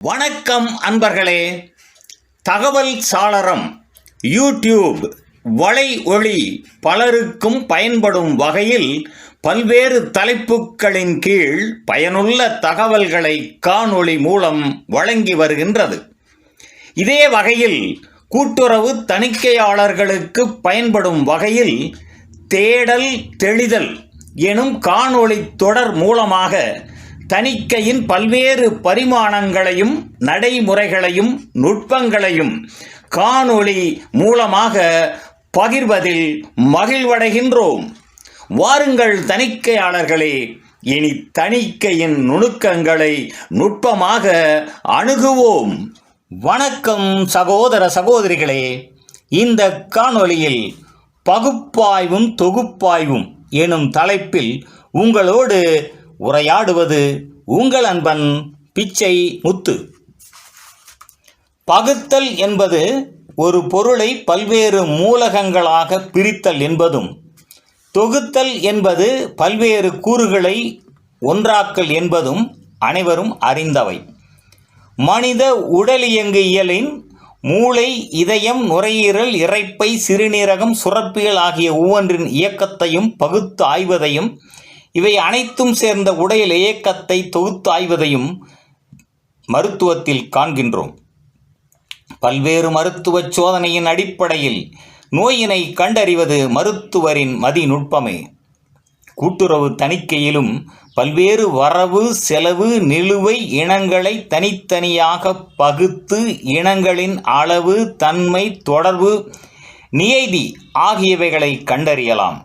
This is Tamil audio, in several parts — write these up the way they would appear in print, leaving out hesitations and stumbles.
வணக்கம் அன்பர்களே. தகவல் சாளரம் யூடியூப் வலை ஒளி பலருக்கும் பயன்படும் வகையில் பல்வேறு தலைப்புகளின் கீழ் பயனுள்ள தகவல்களை காணொளி மூலம் வழங்கி வருகின்றது. இதே வகையில் கூட்டுறவு தணிக்கையாளர்களுக்கு பயன்படும் வகையில் தேடல் தெளிதல் எனும் காணொளி தொடர் மூலமாக தணிக்கையின் பல்வேறு பரிமாணங்களையும் நடைமுறைகளையும் நுட்பங்களையும் காணொளி மூலமாக பகிர்வதில் மகிழ்வடைகின்றோம். வாருங்கள் தணிக்கையாளர்களே, இனி தணிக்கையின் நுணுக்கங்களை நுட்பமாக அணுகுவோம். வணக்கம் சகோதர சகோதரிகளே. இந்த காணொளியில் பகுப்பாய்வும் தொகுப்பாய்வும் எனும் தலைப்பில் உங்களோடு உரையாடுவது உங்கள் அன்பன் பிச்சை முத்து. பகுத்தல் என்பது ஒரு பொருளை பல்வேறு மூலகங்களாக பிரித்தல் என்பதும், தொகுத்தல் என்பது பல்வேறு கூறுகளை ஒன்றாக்கல் என்பதும் அனைவரும் அறிந்தவை. மனித உடலியங்கியலின் மூளை, இதயம், நுரையீரல், இரைப்பை, சிறுநீரகம், சுரப்பிகள் ஆகிய ஒவ்வொன்றின் இயக்கத்தையும் பகுத்து ஆய்வதையும், இவை அனைத்தும் சேர்ந்த உடல் இயக்கத்தை தொகுத்து ஆய்வதையும் மருத்துவத்தில் காண்கின்றோம். பல்வேறு மருத்துவ சோதனையின் அடிப்படையில் நோயினை கண்டறிவது மருத்துவரின் மதிநுட்பமே. கூட்டுறவு தணிக்கையிலும் பல்வேறு வரவு செலவு நிலுவை இனங்களை தனித்தனியாக பகுத்து இனங்களின் அளவு, தன்மை, தொடர்பு, நியதி ஆகியவைகளை கண்டறியலாம்.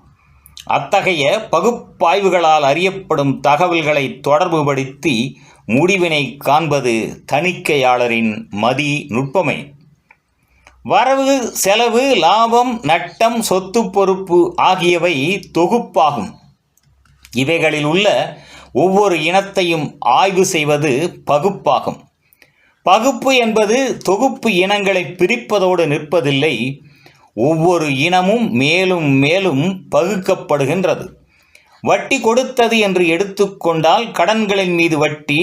அத்தகைய பகுப்பாய்வுகளால் அறியப்படும் தகவல்களை தொடர்புபடுத்தி முடிவினை காண்பது தணிக்கையாளரின் மதி நுட்பமே. வரவு செலவு, லாபம், நட்டம், சொத்து பொறுப்பு ஆகியவை தொகுப்பாகும். இவைகளில் உள்ள ஒவ்வொரு இனத்தையும் ஆய்வு செய்வது பகுப்பாகும். பகுப்பு என்பது தொகுப்பு இனங்களை பிரிப்பதோடு நிற்பதில்லை, ஒவ்வொரு இனமும் மேலும் மேலும் பகுக்கப்படுகின்றது. வட்டி கொடுத்தது என்று எடுத்துக்கொண்டால் கடன்களின் மீது வட்டி,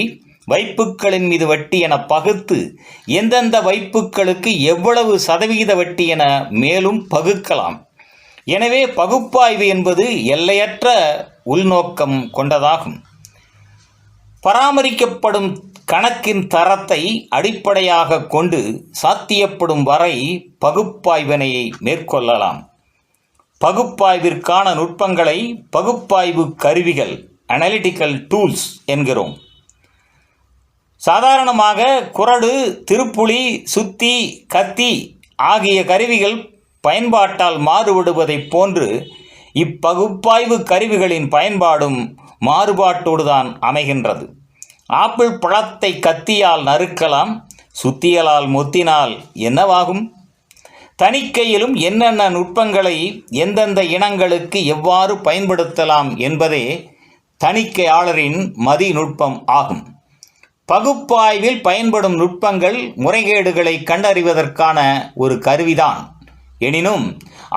வைப்புக்களின் மீது வட்டி என பகுத்து எந்தெந்த வைப்புக்களுக்கு எவ்வளவு சதவிகித வட்டி என மேலும் பகுக்கலாம். எனவே பகுப்பாய்வு என்பது எல்லையற்ற உள்நோக்கம் கொண்டதாகும். பராமரிக்கப்படும் கணக்கின் தரத்தை அடிப்படையாக கொண்டு சாத்தியப்படும் வரை பகுப்பாய்வினை மேற்கொள்ளலாம். பகுப்பாய்விற்கான நுட்பங்களை பகுப்பாய்வு கருவிகள், அனலிட்டிக்கல் டூல்ஸ் என்கிறோம். சாதாரணமாக குறடு, திருப்புளி, சுத்தி, கத்தி ஆகிய கருவிகள் பயன்பாட்டால் மாறுபடுவதைப் போன்று இப்பகுப்பாய்வு கருவிகளின் பயன்பாடும் மாறுபாட்டோடுதான் அமைகின்றது. ஆப்பிள் பழத்தை கத்தியால் நறுக்கலாம், சுத்தியலால் மொத்தினால் என்னவாகும்? தணிக்கையிலும் என்னென்ன நுட்பங்களை எந்தெந்த இனங்களுக்கு எவ்வாறு பயன்படுத்தலாம் என்பதே தணிக்கையாளரின் மதிநுட்பம் ஆகும். பகுப்பாய்வில் பயன்படும் நுட்பங்கள் முறைகேடுகளை கண்டறிவதற்கான ஒரு கருவிதான். எனினும்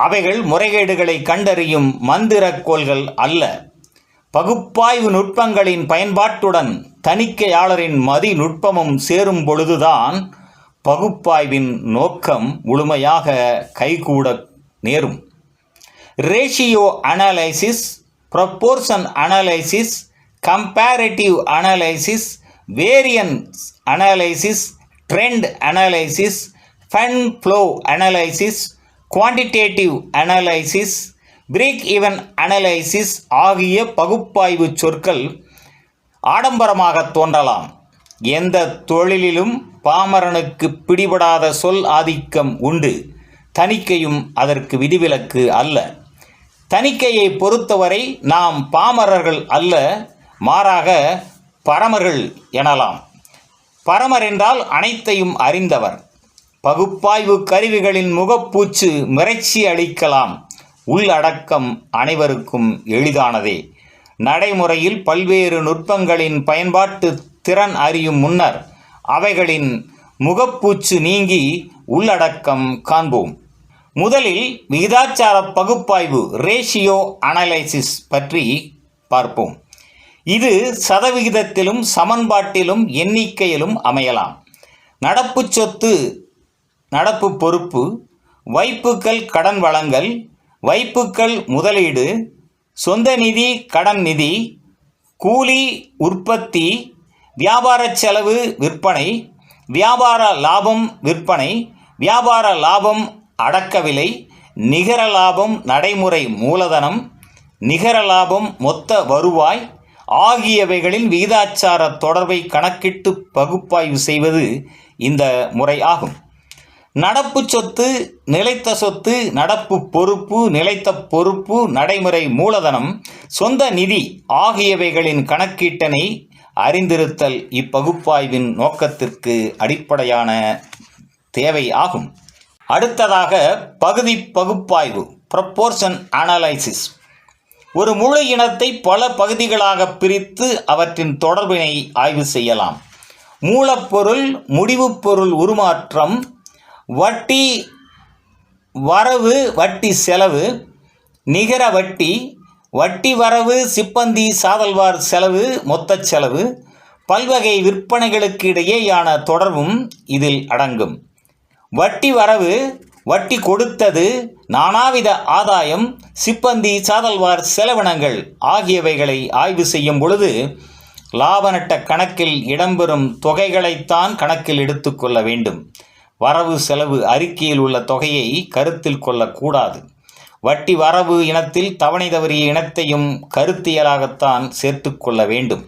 அவைகள் முறைகேடுகளை கண்டறியும் மந்திரக்கோள்கள் அல்ல. பகுப்பாய்வு நுட்பங்களின் பயன்பாட்டுடன் தணிக்கையாளரின் மதிநுட்பமும் சேரும் பொழுதுதான் பகுப்பாய்வின் நோக்கம் முழுமையாக கைகூட நேரும். Ratio analysis, proportion analysis, comparative analysis, variance analysis, trend analysis, fund flow analysis, quantitative analysis, break even analysis ஆகிய பகுப்பாய்வு சொற்கள் ஆடம்பரமாக தோன்றலாம். எந்த தொழிலிலும் பாமரனுக்கு பிடிபடாத சொல் ஆதிக்கம் உண்டு. தணிக்கையும் அதற்கு விதிவிலக்கு அல்ல. தணிக்கையை பொறுத்தவரை நாம் பாமரர்கள் அல்ல, மாறாக பரமர்கள் எனலாம். பரமர் என்றால் அனைத்தையும் அறிந்தவர். பகுப்பாய்வு கருவிகளின் முகப்பூச்சு மிரட்சி அளிக்கலாம், உள்ளடக்கம் அனைவருக்கும் எளிதானதே. நடைமுறையில் பல்வேறு நுட்பங்களின் பயன்பாட்டு திறன் அறியும் முன்னர் அவைகளின் முகப்பூச்சு நீங்கி உள்ளடக்கம் காண்போம். முதலில் விகிதாச்சார பகுப்பாய்வு, ரேஷியோ அனலைசிஸ் பற்றி பார்ப்போம். இது சதவிகிதத்திலும் சமன்பாட்டிலும் எண்ணிக்கையிலும் அமையலாம். நடப்பு சொத்து நடப்பு பொறுப்பு, வைப்புக்கள் கடன் வழங்கல், வைப்புக்கள் முதலீடு, சொந்த நிதி கடன் நிதி, கூலி உற்பத்தி, வியாபார செலவு விற்பனை, வியாபார லாபம் விற்பனை, வியாபார லாபம் அடக்க விலை, நிகர லாபம் நடைமுறை மூலதனம், நிகர லாபம் மொத்த வருவாய் ஆகியவைகளின் விகிதாச்சார தொடர்பை கணக்கிட்டு பகுப்பாய்வு செய்வது இந்த முறை ஆகும். நடப்பு சொத்து, நிலைத்த சொத்து, நடப்பு பொறுப்பு, நிலைத்த பொறுப்பு, நடைமுறை மூலதனம், சொந்த நிதி ஆகியவைகளின் கணக்கீட்டினை அறிந்திருத்தல் இப்பகுப்பாய்வின் நோக்கத்திற்கு அடிப்படையான தேவை ஆகும். அடுத்ததாக பகுதி பகுப்பாய்வு, ப்ரொப்போர்ஷன் அனாலிசிஸ். ஒரு முழு இனத்தை பல பகுதிகளாக பிரித்து அவற்றின் தொடர்பினை ஆய்வு செய்யலாம். மூலப்பொருள், முடிவுப் பொருள் உருமாற்றம், வட்டி வரவு, வட்டி செலவு, நிகர வட்டி, வட்டி வரவு, சிப்பந்தி சாதல்வார் செலவு, மொத்த செலவு, பல்வகை விற்பனைகளுக்கு இடையேயான தொடர்பும் இதில் அடங்கும். வட்டி வரவு, வட்டி கொடுத்தது, நானாவித ஆதாயம், சிப்பந்தி சாதல்வார் செலவினங்கள் ஆகியவைகளை ஆய்வு செய்யும் பொழுது லாப நட்ட கணக்கில் இடம்பெறும் தொகைகளைத்தான் கணக்கில் எடுத்துக்கொள்ள வேண்டும். வரவு செலவு அறிக்கையில் உள்ள தொகையை கருத்தில் கொள்ளக்கூடாது. வட்டி வரவு இனத்தில் தவணை தவறிய இனத்தையும் கருத்தியலாகத்தான் சேர்த்து கொள்ள வேண்டும்.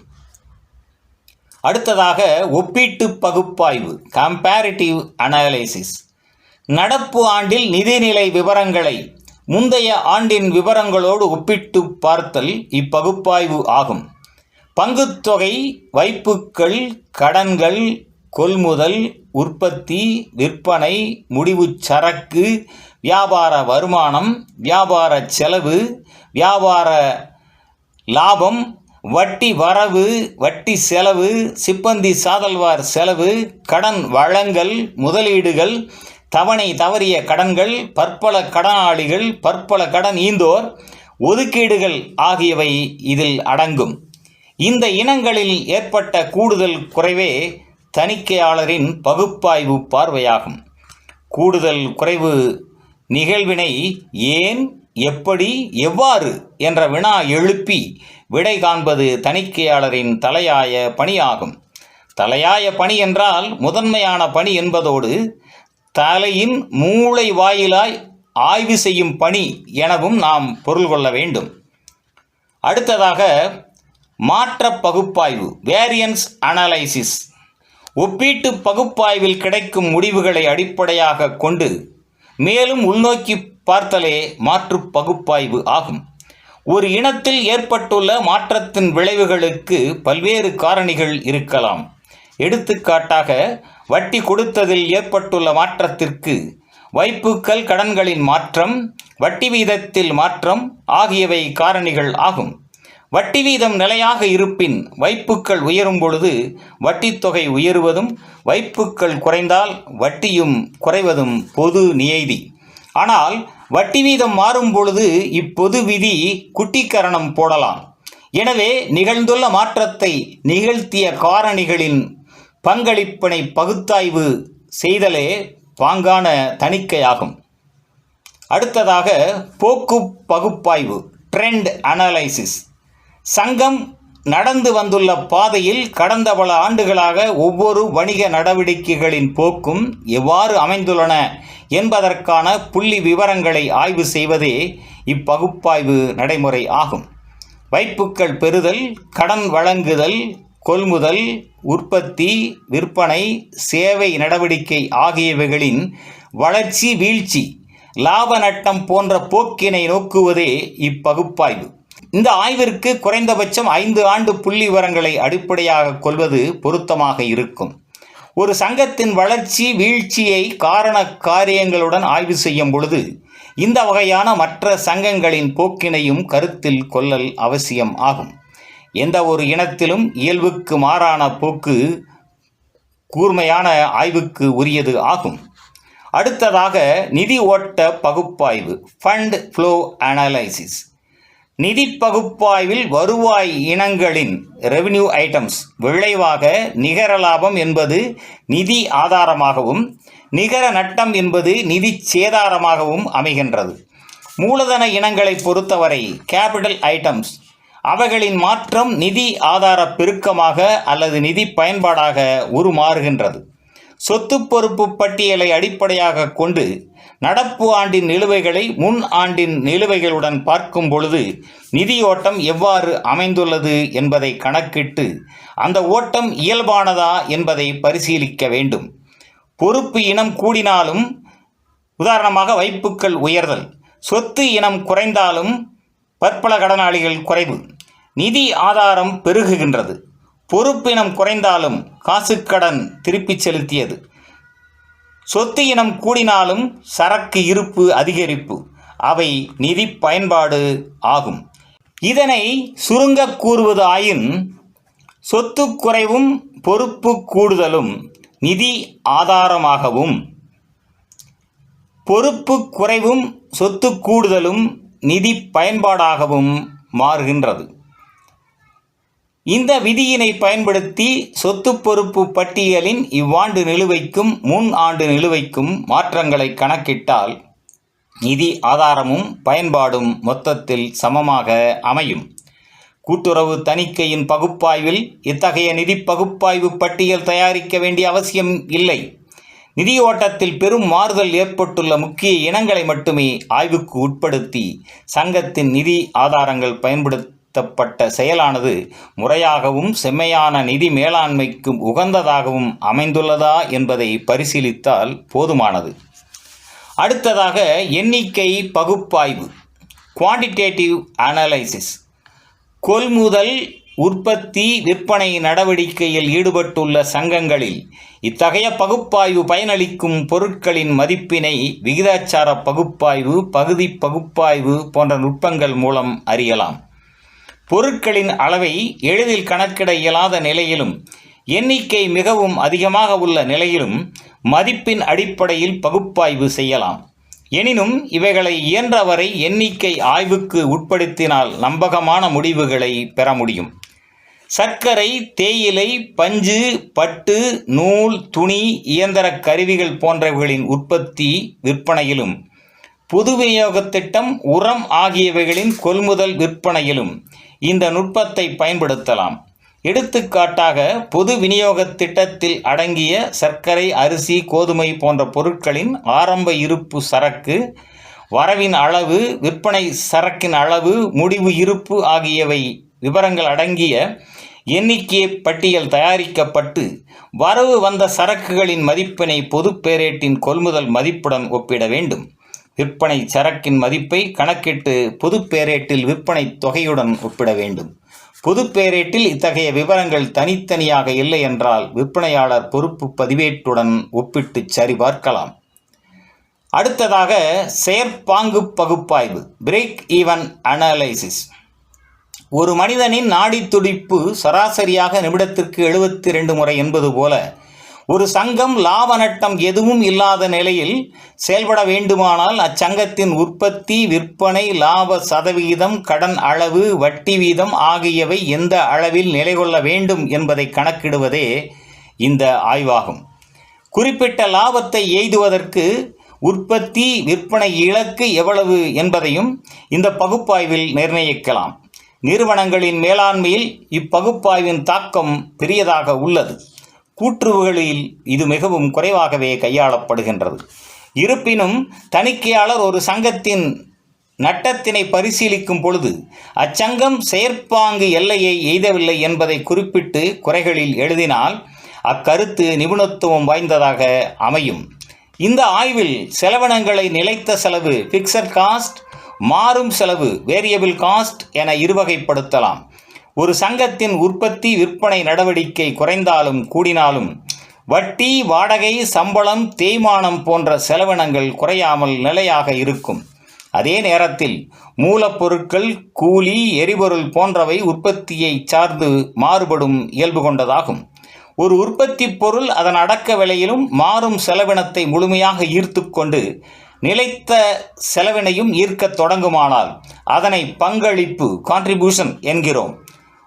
அடுத்ததாக ஒப்பீட்டு பகுப்பாய்வு, கம்பேரிட்டிவ் அனாலிசிஸ். நடப்பு ஆண்டில் நிதிநிலை விவரங்களை முந்தைய ஆண்டின் விவரங்களோடு ஒப்பிட்டு பார்த்தல் இப்பகுப்பாய்வு ஆகும். பங்குத்தொகை, வைப்புக்கள், கடன்கள், கொள்முதல், உற்பத்தி, விற்பனை, முடிவு சரக்கு, வியாபார வருமானம், வியாபார செலவு, வியாபார லாபம், வட்டி வரவு, வட்டி செலவு, சிப்பந்தி சாதல்வார் செலவு, கடன் வழங்கல், முதலீடுகள், தவணை தவறிய கடன்கள், பற்பல கடனாளிகள், பற்பல கடன் ஈந்தோர், ஒதுக்கீடுகள் ஆகியவை இதில் அடங்கும். இந்த இனங்களில் ஏற்பட்ட கூடுதல் குறைவே தணிக்கையாளரின் பகுப்பாய்வு பார்வையாகும். கூடுதல் குறைவு நிகழ்வினை ஏன், எப்படி, எவ்வாறு என்ற வினா எழுப்பி விடை காண்பது தணிக்கையாளரின் தலையாய பணியாகும். தலையாய பணி என்றால் முதன்மையான பணி என்பதோடு தலையின் மூளை வாயிலாய் ஆய்வு செய்யும் பணி எனவும் நாம் பொருள் கொள்ள வேண்டும். அடுத்ததாக மாற்ற பகுப்பாய்வு, வேரியன்ஸ் அனாலிசிஸ். ஒப்பீட்டு பகுப்பாய்வில் கிடைக்கும் முடிவுகளை அடிப்படையாக கொண்டு மேலும் உள்நோக்கி பார்த்தலே மாற்று பகுப்பாய்வு ஆகும். ஒரு இனத்தில் ஏற்பட்டுள்ள மாற்றத்தின் விளைவுகளுக்கு பல்வேறு காரணிகள் இருக்கலாம். எடுத்துக்காட்டாக வட்டி கொடுத்ததில் ஏற்பட்டுள்ள மாற்றத்திற்கு வைப்புக்கள் கடன்களின் மாற்றம், வட்டி வீதத்தில் மாற்றம் ஆகியவை காரணிகள் ஆகும். வட்டி வீதம் நிலையாக இருப்பின் வைப்புக்கள் உயரும் பொழுது வட்டித்தொகை உயருவதும், வைப்புக்கள் குறைந்தால் வட்டியும் குறைவதும் பொது நியதி. ஆனால் வட்டி வீதம் மாறும் பொழுது இப்பொது விதி குட்டிக்கரணம் போடலாம். எனவே நிகழ்ந்துள்ள மாற்றத்தை நிகழ்த்திய காரணிகளின் பங்களிப்பினை பகுத்தாய்வு செய்தலே பாங்கான தணிக்கையாகும். அடுத்ததாக போக்கு பகுப்பாய்வு, ட்ரெண்ட் அனாலிசிஸ். சங்கம் நடந்து வந்துள்ள பாதையில் கடந்த பல ஆண்டுகளாக ஒவ்வொரு வணிக நடவடிக்கைகளின் போக்கும் எவ்வாறு அமைந்துள்ளன என்பதற்கான புள்ளி விவரங்களை ஆய்வு செய்வதே இப்பகுப்பாய்வு நடைமுறை ஆகும். வைப்புக்கள் பெறுதல், கடன் வழங்குதல், கொள்முதல், உற்பத்தி, விற்பனை, சேவை நடவடிக்கை ஆகியவைகளின் வளர்ச்சி, வீழ்ச்சி, லாப நட்டம் போன்ற போக்கினை நோக்குவதே இப்பகுப்பாய்வு. இந்த ஆய்விற்கு குறைந்தபட்சம் 5 ஆண்டு புள்ளி விவரங்களை அடிப்படையாக கொள்வது பொருத்தமாக இருக்கும். ஒரு சங்கத்தின் வளர்ச்சி வீழ்ச்சியை காரண காரியங்களுடன் ஆய்வு செய்யும் பொழுது இந்த வகையான மற்ற சங்கங்களின் போக்கினையும் கருத்தில் கொள்ளல் அவசியம் ஆகும். எந்த ஒரு இனத்திலும் இயல்புக்கு மாறான போக்கு கூர்மையான ஆய்வுக்கு உரியது ஆகும். அடுத்ததாக நிதி ஓட்ட பகுப்பாய்வு, ஃபண்ட் ஃப்ளோ அனாலிசிஸ். நிதி பகுப்பாய்வில் வருவாய் இனங்களின் ரெவென்யூ ஐட்டம்ஸ் விளைவாக நிகர லாபம் என்பது நிதி ஆதாரமாகவும் நிகர நட்டம் என்பது நிதி சேதாரமாகவும் அமைகின்றது. மூலதன இனங்களை பொறுத்தவரை கேபிட்டல் ஐட்டம்ஸ் அவைகளின் மாற்றம் நிதி ஆதார பெருக்கமாக அல்லது நிதி பயன்பாடாக உருமாறுகின்றது. சொத்து பொறுப்பு பட்டியலை அடிப்படையாக கொண்டு நடப்பு ஆண்டின் நிலுவைகளை முன் ஆண்டின் நிலுவைகளுடன் பார்க்கும் பொழுது நிதி ஓட்டம் எவ்வாறு அமைந்துள்ளது என்பதை கணக்கிட்டு அந்த ஓட்டம் இயல்பானதா என்பதை பரிசீலிக்க வேண்டும். பொறுப்பு இனம் கூடினாலும், உதாரணமாக வைப்புக்கள் உயர்தல், சொத்து இனம் குறைந்தாலும் பற்பல கடனாளிகள் குறைவு, நிதி ஆதாரம் பெருகுகின்றது. பொறுப்பினம் குறைந்தாலும் காசுக்கடன் திருப்பிச் செலுத்தியது. சொத்து இனம் கூடினாலும் சரக்கு இருப்பு அதிகரிப்பு, அவை நிதி பயன்பாடு ஆகும். இதனை சுருங்க கூறுவது ஆயின், சொத்து குறைவும் பொறுப்பு கூடுதலும் நிதி ஆதாரமாகவும், பொறுப்பு குறைவும் சொத்து கூடுதலும் நிதி பயன்பாடாகவும் மாறுகின்றது. இந்த விதியினை பயன்படுத்தி சொத்து பொறுப்பு பட்டியலின் இவ்வாண்டு நிலுவைக்கும் முன் ஆண்டு நிலுவைக்கும் மாற்றங்களை கணக்கிட்டால் நிதி ஆதாரமும் பயன்பாடும் மொத்தத்தில் சமமாக அமையும். கூட்டுறவு தணிக்கையின் பகுப்பாய்வில் இத்தகைய நிதி பகுப்பாய்வு பட்டியல் தயாரிக்க வேண்டிய அவசியம் இல்லை. நிதி ஓட்டத்தில் பெரும் மாறுதல் ஏற்பட்டுள்ள முக்கிய இனங்களை மட்டுமே ஆய்வுக்கு உட்படுத்தி சங்கத்தின் நிதி ஆதாரங்கள் பயன்படுத்தப்பட்ட செயலானது முறையாகவும் செம்மையான நிதி மேலாண்மைக்கும் உகந்ததாகவும் அமைந்துள்ளதா என்பதை பரிசீலித்தால் போதுமானது. அடுத்ததாக எண்ணிக்கை பகுப்பாய்வு, குவான்டிடேட்டிவ் அனலைசிஸ். கொள்முதல், உற்பத்தி, விற்பனை நடவடிக்கையில் ஈடுபட்டுள்ள சங்கங்களில் இத்தகைய பகுப்பாய்வு பயனளிக்கும் பொருட்களின் மதிப்பினை விகிதாச்சார பகுப்பாய்வு, பகுதி பகுப்பாய்வு போன்ற நுட்பங்கள் மூலம் அறியலாம். பொருட்களின் அளவை எளிதில் கணக்கிட இயலாத நிலையிலும் எண்ணிக்கை மிகவும் அதிகமாக உள்ள நிலையிலும் மதிப்பின் அடிப்படையில் பகுப்பாய்வு செய்யலாம். எனினும் இவைகளை இயன்றவரை எண்ணிக்கை ஆய்வுக்கு உட்படுத்தினால் நம்பகமான முடிவுகளை பெற முடியும். சர்க்கரை, தேயிலை, பஞ்சு, பட்டு, நூல், துணி, இயந்திர கருவிகள் போன்றவைகளின் உற்பத்தி விற்பனையிலும், பொது விநியோகத் திட்டம், உரம் ஆகியவைகளின் கொள்முதல் விற்பனையிலும் இந்த நுட்பத்தை பயன்படுத்தலாம். எடுத்துக்காட்டாக, பொது விநியோகத் திட்டத்தில் அடங்கிய சர்க்கரை, அரிசி, கோதுமை போன்ற பொருட்களின் ஆரம்ப இருப்பு சரக்கு, வரவின் அளவு, விற்பனை சரக்கின் அளவு, முடிவு இருப்பு ஆகியவை விவரங்கள் அடங்கிய எண்ணிக்கை பட்டியல் தயாரிக்கப்பட்டு வரவு வந்த சரக்குகளின் மதிப்பினை பொது பேரேட்டின் கொள்முதல் மதிப்புடன் ஒப்பிட வேண்டும். விற்பனை சரக்கின் மதிப்பை கணக்கிட்டு பொது பேரேட்டில் விற்பனை தொகையுடன் ஒப்பிட வேண்டும். பொது பேரேட்டில் இத்தகைய விவரங்கள் தனித்தனியாக இல்லை என்றால் விற்பனையாளர் பொறுப்பு பதிவேட்டுடன் ஒப்பிட்டு சரிபார்க்கலாம். அடுத்ததாக செயற்பாங்கு பகுப்பாய்வு, பிரேக் ஈவன் அனலைசிஸ். ஒரு மனிதனின் நாடி துடிப்பு சராசரியாக நிமிடத்திற்கு 72 முறை என்பது போல ஒரு சங்கம் லாப நட்டம் எதுவும் இல்லாத நிலையில் செயல்பட வேண்டுமானால் அச்சங்கத்தின் உற்பத்தி, விற்பனை, லாப சதவிகிதம், கடன் அளவு, வட்டி வீதம் ஆகியவை எந்த அளவில் நிலை கொள்ள வேண்டும் என்பதை கணக்கிடுவதே இந்த ஆய்வாகும். குறிப்பிட்ட லாபத்தை எய்துவதற்கு உற்பத்தி, விற்பனை இலக்கு எவ்வளவு என்பதையும் இந்த பகுப்பாய்வில் நிர்ணயிக்கலாம். நிறுவனங்களின் மேலாண்மையில் இப்பகுப்பாய்வின் தாக்கம் பெரியதாக உள்ளது. கூட்டுறவுகளில் இது மிகவும் குறைவாகவே கையாளப்படுகின்றது. இருப்பினும் தணிக்கையாளர் ஒரு சங்கத்தின் நட்டத்தினை பரிசீலிக்கும் பொழுது அச்சங்கம் செயற்பாங்கு எல்லையை எய்தவில்லை என்பதை குறிப்பிட்டு குறைகளில் எழுதினால் அக்கருத்து நிபுணத்துவம் வாய்ந்ததாக அமையும். இந்த ஆய்வில் செலவினங்களை நிலைத்த செலவு, ஃபிக்ஸட் காஸ்ட், மாறும் செலவு, வேரியபிள் காஸ்ட் என இருவகைப்படுத்தலாம். ஒரு சங்கத்தின் உற்பத்தி, விற்பனை நடவடிக்கை குறைந்தாலும் கூடினாலும் வட்டி, வாடகை, சம்பளம், தேய்மானம் போன்ற செலவினங்கள் குறையாமல் நிலையாக இருக்கும். அதே நேரத்தில் மூலப்பொருட்கள், கூலி, எரிபொருள் போன்றவை உற்பத்தியை சார்ந்து மாறுபடும் இயல்பு கொண்டதாகும். ஒரு உற்பத்தி பொருள் அதன் அடக்க விலையிலும் மாறும் செலவினத்தை முழுமையாக ஈர்த்து கொண்டு நிலைத்த செலவினையும் ஈர்க்கத் தொடங்குமானால் அதனை பங்களிப்பு கான்ட்ரிபியூஷன் என்கிறோம்.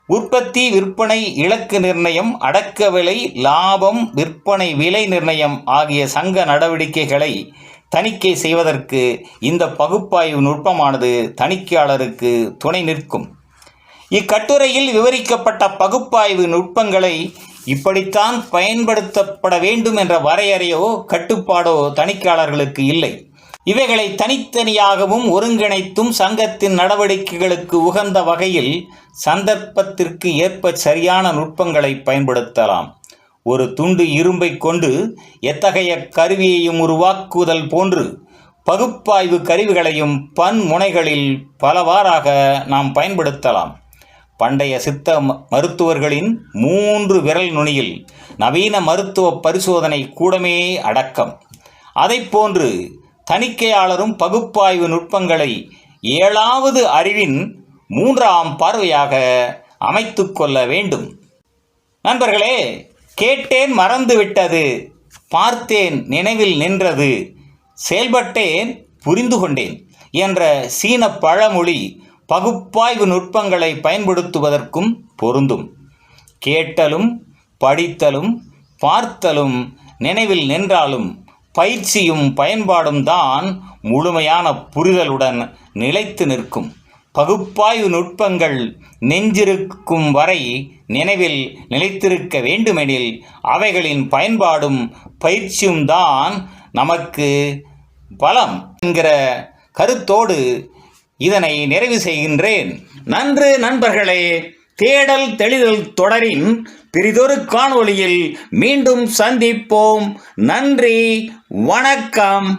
உற்பத்தி, விற்பனை, இலக்கு நிர்ணயம், அடக்க விலை, லாபம், விற்பனை விலை நிர்ணயம் ஆகிய சங்க நடவடிக்கைகளை தணிக்கை செய்வதற்கு இந்த பகுப்பாய்வு நுட்பமானது தணிக்கையாளருக்கு துணை நிற்கும். இக்கட்டுரையில் விவரிக்கப்பட்ட பகுப்பாய்வு நுட்பங்களை இப்படித்தான் பயன்படுத்தப்பட வேண்டும் என்ற வரையறையோ கட்டுப்பாடோ தணிக்கையாளர்களுக்கு இல்லை. இவைகளை தனித்தனியாகவும் ஒருங்கிணைத்தும் சங்கத்தின் நடவடிக்கைகளுக்கு உகந்த வகையில் சந்தர்ப்பத்திற்கு ஏற்ப சரியான நுட்பங்களை பயன்படுத்தலாம். ஒரு துண்டு இரும்பை கொண்டு எத்தகைய கருவியையும் உருவாக்குதல் போன்று பகுப்பாய்வு கருவிகளையும் பன்முனைகளில் பலவாறாக நாம் பயன்படுத்தலாம். பண்டைய சித்த மருத்துவர்களின் 3 விரல் நுனியில் நவீன மருத்துவ பரிசோதனை கூடமே அடக்கம். அதைப்போன்று தணிக்கையாளரும் பகுப்பாய்வு நுட்பங்களை 7வது அறிவின் 3ஆம் பார்வையாக அமைத்து கொள்ள வேண்டும். நண்பர்களே, கேட்டேன் மறந்து விட்டது, பார்த்தேன் நினைவில் நின்றது, செயல்பட்டேன் புரிந்து கொண்டேன் என்ற சீன பழமொழி பகுப்பாய்வு நுட்பங்களை பயன்படுத்துவதற்கும் பொருந்தும். கேட்டலும் படித்தலும் பார்த்தலும் நினைவில் நின்றாலும் பயிற்சியும் பயன்பாடும் தான் முழுமையான புரிதலுடன் நிலைத்து நிற்கும். பகுப்பாய்வு நுட்பங்கள் நெஞ்சிருக்கும் வரை நினைவில் நிலைத்திருக்க வேண்டுமெனில் அவைகளின் பயன்பாடும் பயிற்சியும் தான் நமக்கு பலம் என்கிற கருத்தோடு இதனை நிறைவு செய்கின்றேன். நன்று நண்பர்களே. தேடல் தெளிதல் தொடரின் பிறிதொரு காணொளியில் மீண்டும் சந்திப்போம். நன்றி, வணக்கம்.